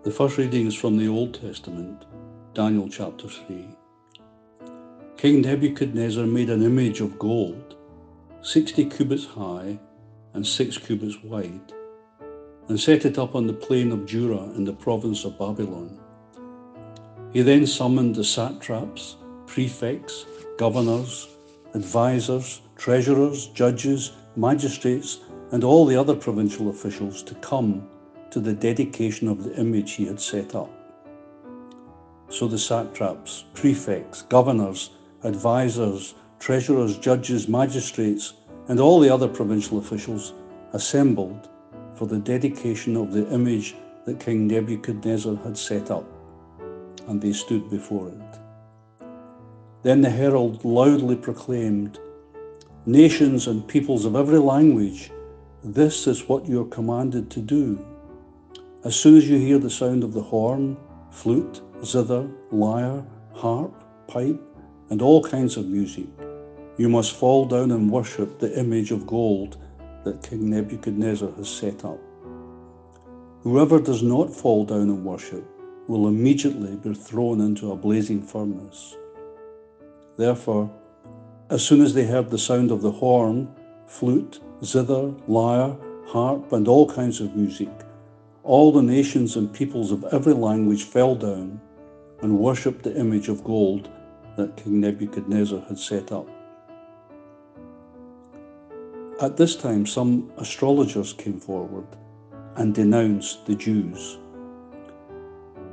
The first reading is from the Old Testament, Daniel chapter 3. King Nebuchadnezzar made an image of gold, 60 cubits high and 6 cubits wide, and set it up on the plain of Dura in the province of Babylon. He then summoned the satraps, prefects, governors, advisors, treasurers, judges, magistrates, and all the other provincial officials to come to the dedication of the image he had set up. So the satraps, prefects, governors, advisors, treasurers, judges, magistrates, and all the other provincial officials assembled for the dedication of the image that King Nebuchadnezzar had set up, and they stood before it. Then the herald loudly proclaimed, "Nations and peoples of every language, this is what you are commanded to do. As soon as you hear the sound of the horn, flute, zither, lyre, harp, pipe, and all kinds of music, you must fall down and worship the image of gold that King Nebuchadnezzar has set up. Whoever does not fall down and worship will immediately be thrown into a blazing furnace." Therefore, as soon as they heard the sound of the horn, flute, zither, lyre, harp, and all kinds of music, all the nations and peoples of every language fell down and worshipped the image of gold that King Nebuchadnezzar had set up. At this time, some astrologers came forward and denounced the Jews.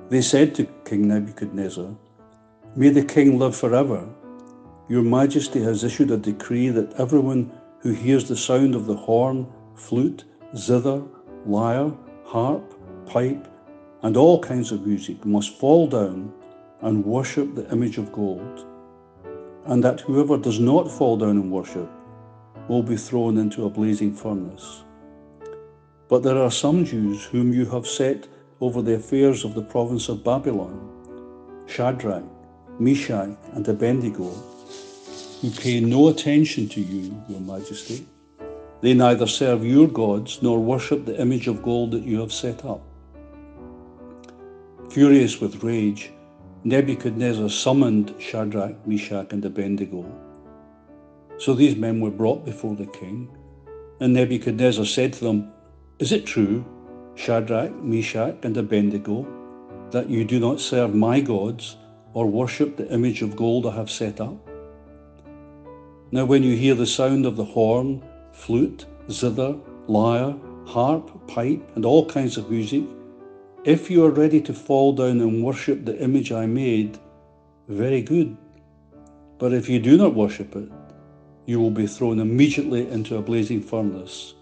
They said to King Nebuchadnezzar, "May the king live forever. Your Majesty has issued a decree that everyone who hears the sound of the horn, flute, zither, lyre, harp, pipe, and all kinds of music must fall down and worship the image of gold, and that whoever does not fall down and worship will be thrown into a blazing furnace. But there are some Jews whom you have set over the affairs of the province of Babylon, Shadrach, Meshach, and Abednego, who pay no attention to you, your Majesty. They neither serve your gods nor worship the image of gold that you have set up." Furious with rage, Nebuchadnezzar summoned Shadrach, Meshach, and Abednego. So these men were brought before the king, and Nebuchadnezzar said to them, "Is it true, Shadrach, Meshach, and Abednego, that you do not serve my gods or worship the image of gold I have set up? Now when you hear the sound of the horn, flute, zither, lyre, harp, pipe, and all kinds of music, if you are ready to fall down and worship the image I made, very good. But if you do not worship it, you will be thrown immediately into a blazing furnace.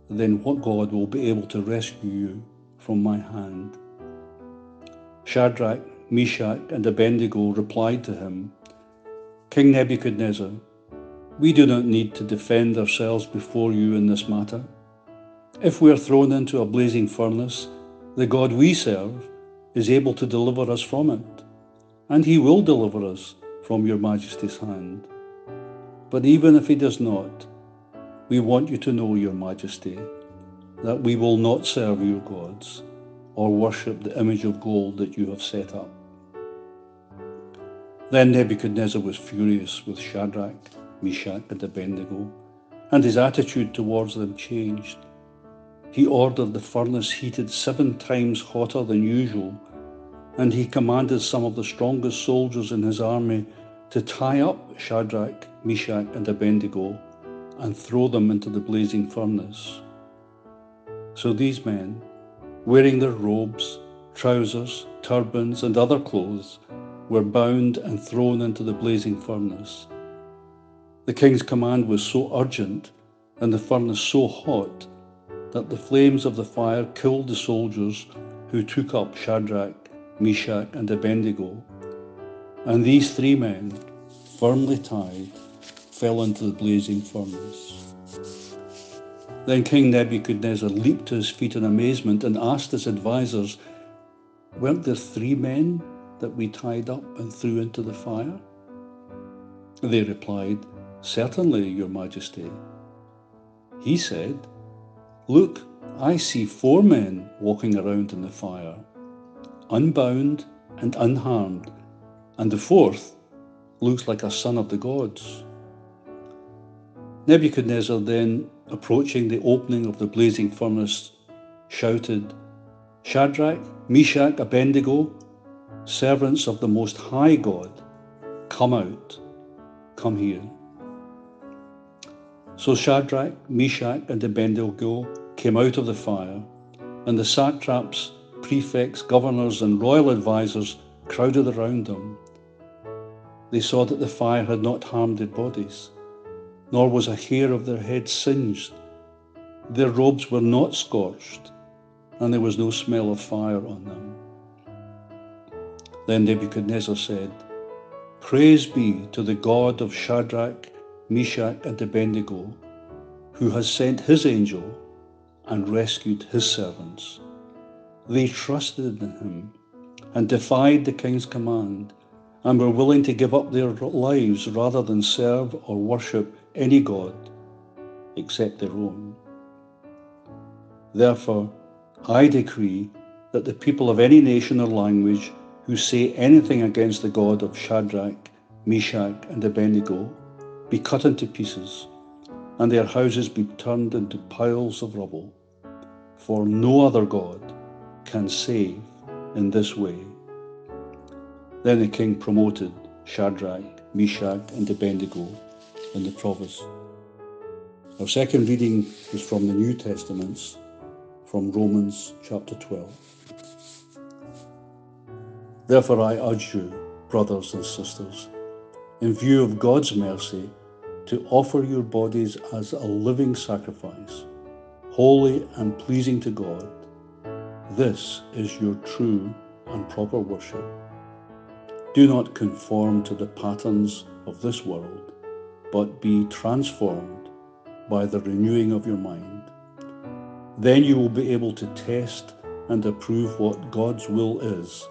Then what God will be able to rescue you from my hand?" Shadrach, Meshach, and Abednego replied to him, "King Nebuchadnezzar, we do not need to defend ourselves before you in this matter. If we are thrown into a blazing furnace, the God we serve is able to deliver us from it, and he will deliver us from your Majesty's hand. But even if he does not, we want you to know, your Majesty, that we will not serve your gods or worship the image of gold that you have set up." Then Nebuchadnezzar was furious with Shadrach, Meshach, and Abednego, and his attitude towards them changed. He ordered the furnace heated 7 times hotter than usual, and he commanded some of the strongest soldiers in his army to tie up Shadrach, Meshach, and Abednego and throw them into the blazing furnace. So these men, wearing their robes, trousers, turbans, and other clothes, were bound and thrown into the blazing furnace. The king's command was so urgent and the furnace so hot that the flames of the fire killed the soldiers who took up Shadrach, Meshach, and Abednego. And these 3 men, firmly tied, fell into the blazing furnace. Then King Nebuchadnezzar leaped to his feet in amazement and asked his advisors, "Weren't there 3 men that we tied up and threw into the fire?" They replied, "Certainly, your Majesty." He said, "Look, I see 4 men walking around in the fire, unbound and unharmed, and the fourth looks like a son of the gods. Nebuchadnezzar then, approaching the opening of the blazing furnace, shouted, "Shadrach, Meshach, Abednego, servants of the Most High God, come out, come here." So Shadrach, Meshach, and Abednego came out of the fire, and the satraps, prefects, governors, and royal advisers crowded around them. They saw that the fire had not harmed their bodies, nor was a hair of their heads singed. Their robes were not scorched, and there was no smell of fire on them. Then Nebuchadnezzar said, "Praise be to the God of Shadrach, Meshach, and Abednego, who has sent his angel and rescued his servants. They trusted in him and defied the king's command, and were willing to give up their lives rather than serve or worship any god except their own. Therefore, I decree that the people of any nation or language who say anything against the God of Shadrach, Meshach, and Abednego be cut into pieces, and their houses be turned into piles of rubble. For no other God can save in this way." Then the king promoted Shadrach, Meshach, and Abednego in the province. Our second reading is from the New Testaments, from Romans chapter 12. "Therefore I urge you, brothers and sisters, in view of God's mercy, to offer your bodies as a living sacrifice, holy and pleasing to God. This is your true and proper worship. Do not conform to the patterns of this world, but be transformed by the renewing of your mind. Then you will be able to test and approve what God's will is,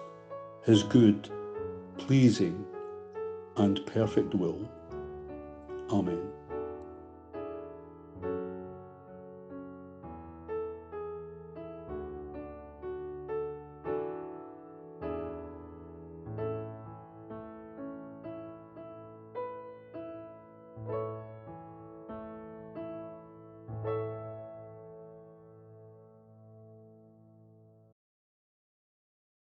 his good, pleasing, and perfect will." Amen.